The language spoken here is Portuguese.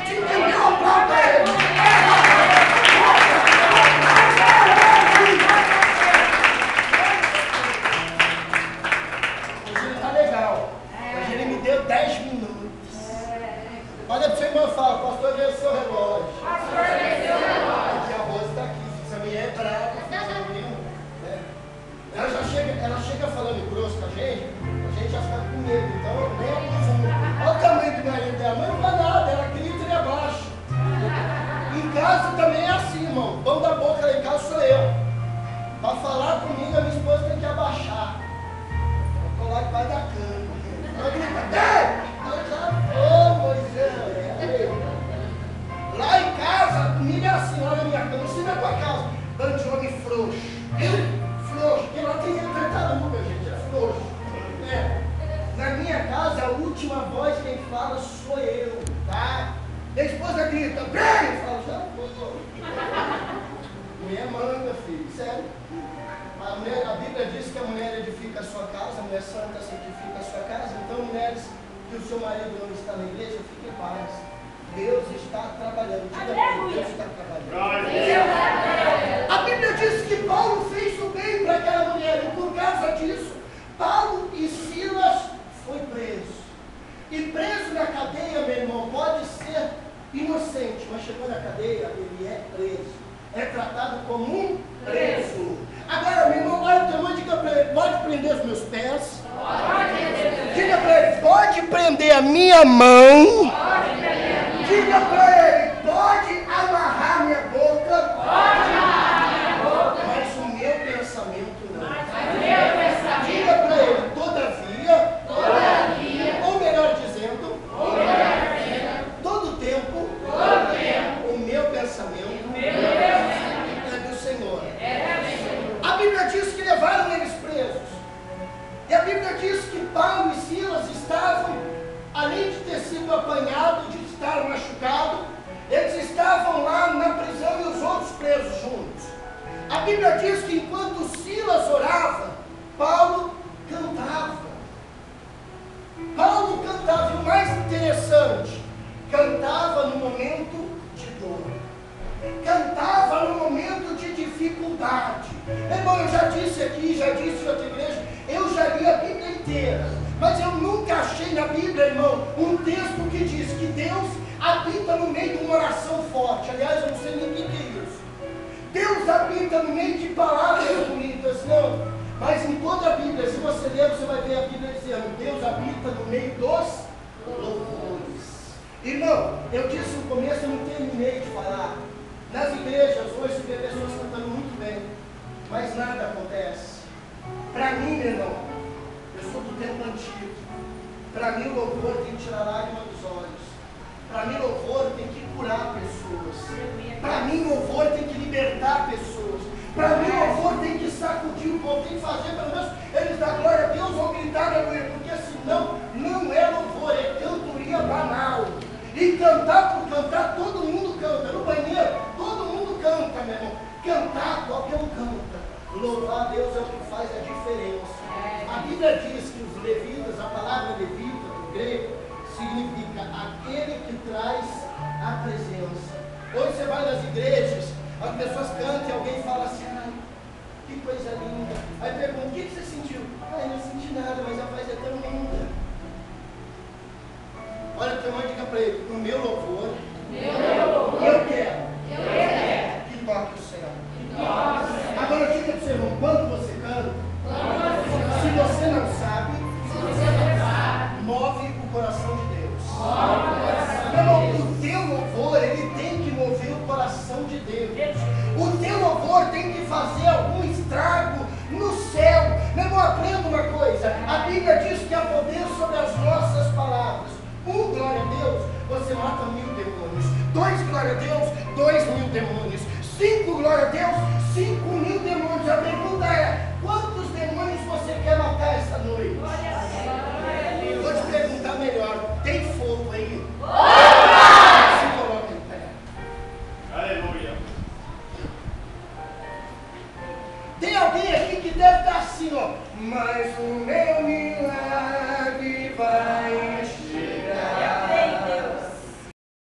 Se entendeu, aplauda ele. Hoje ele tá legal. Hoje ele me deu 10 minutos. Olha para o seu irmão e fala, pastor, veio o seu relógio. Pastor, veio o seu relógio. Porque a Rosa está aqui, essa mulher é brava, né? Ela chega falando grosso com a gente já fica com medo, então nem abusa. Olha o tamanho do marido dela, mas não dá nada, ela grita e abaixa. Em casa também é assim, irmão. O pão da boca lá em casa sou eu. Para falar comigo, a minha esposa tem que abaixar. Eu estou lá debaixo da cama. Ela grita, lá em casa, comigo é assim, olha a minha cama, você vai para casa, bando de homem frouxo, porque lá tem tartaruga, gente, é frouxo. Na minha casa, a última voz quem fala sou eu, tá? E a esposa grita, vem! Eu falo, já vou. Mulher manda, filho, sério. A Bíblia diz que a mulher edifica a sua casa, a mulher santa santifica a sua casa. Então, mulheres, que o seu marido não está na igreja, fique em paz. Deus está trabalhando. Deus está trabalhando. A Bíblia diz que Paulo fez o bem para aquela mulher. E por causa disso, Paulo e Silas foi preso. E preso na cadeia, meu irmão, pode ser inocente, mas chegou na cadeia, ele é preso. É tratado como um preso. Agora, meu irmão, olha o teu irmão, diga para ele, pode prender os meus pés? Diga para ele, pode prender a minha mão? Diga para ele, pode amarrar minha boca? Mas o meu pensamento não. Diga para ele, todavia, ou melhor dizendo, todo tempo, o meu pensamento é do Senhor. A Bíblia diz que levaram eles presos. E a Bíblia diz que Paulo e Silas estavam, além de ter sido apanhados, de estar machucados, eles estavam lá na prisão e os outros presos juntos. A Bíblia diz que enquanto Silas orava, Paulo cantava. Paulo cantava, e o mais interessante, cantava no momento de dor. Cantava no momento de dificuldade. Irmão, eu já disse aqui, já disse em outra igreja, eu já li a Bíblia inteira, mas eu nunca achei na Bíblia, irmão, um texto que diz que Deus habita no meio de uma oração forte. Aliás, eu não sei nem o que é isso. Deus habita no meio de palavras bonitas, não. Mas em toda a Bíblia, se você ler, você vai ver a Bíblia dizendo, Deus habita no meio dos louvores. Irmão, eu disse no começo, eu não terminei de falar. Nas igrejas hoje você vê pessoas cantando muito bem, mas nada acontece. Para mim, meu irmão, eu sou do tempo antigo. Para mim o louvor tem que tirar lágrimas dos olhos. Para mim o louvor tem que curar pessoas. Para mim o louvor tem que libertar pessoas. Para mim o louvor tem que sacudir o povo, tem que fazer pelo menos eles dar glória a Deus ou gritar aleluia, porque senão não é louvor, é cantoria banal. E cantar por cantar, todo mundo canta. No banheiro, todo mundo canta, meu irmão. Cantar, qualquer um canta. Louvar a Deus é o que faz a diferença. A Bíblia diz que os levitas, a palavra levita, no grego, significa aquele que traz a presença. Hoje você vai nas igrejas, as pessoas cantam e alguém fala assim, ai, que coisa linda. Aí pergunta, o que você sentiu? Ai, não senti nada, mas a paz é tão linda. Olha, teu irmão, diga para ele, o meu louvor, eu quero que toque o céu. Agora diga para o seu irmão, quando você canta, se você não sabe, move o coração de Deus. Meu irmão, o teu louvor, ele tem que mover o coração de Deus. O teu louvor tem que fazer algum estrago no céu. Meu irmão, aprenda uma coisa, a Bíblia diz que há poder sobre as nossas palavras. 1, glória a Deus, você mata 1000 demônios. 2, glória a Deus, 2000 demônios. 5, glória a Deus, 5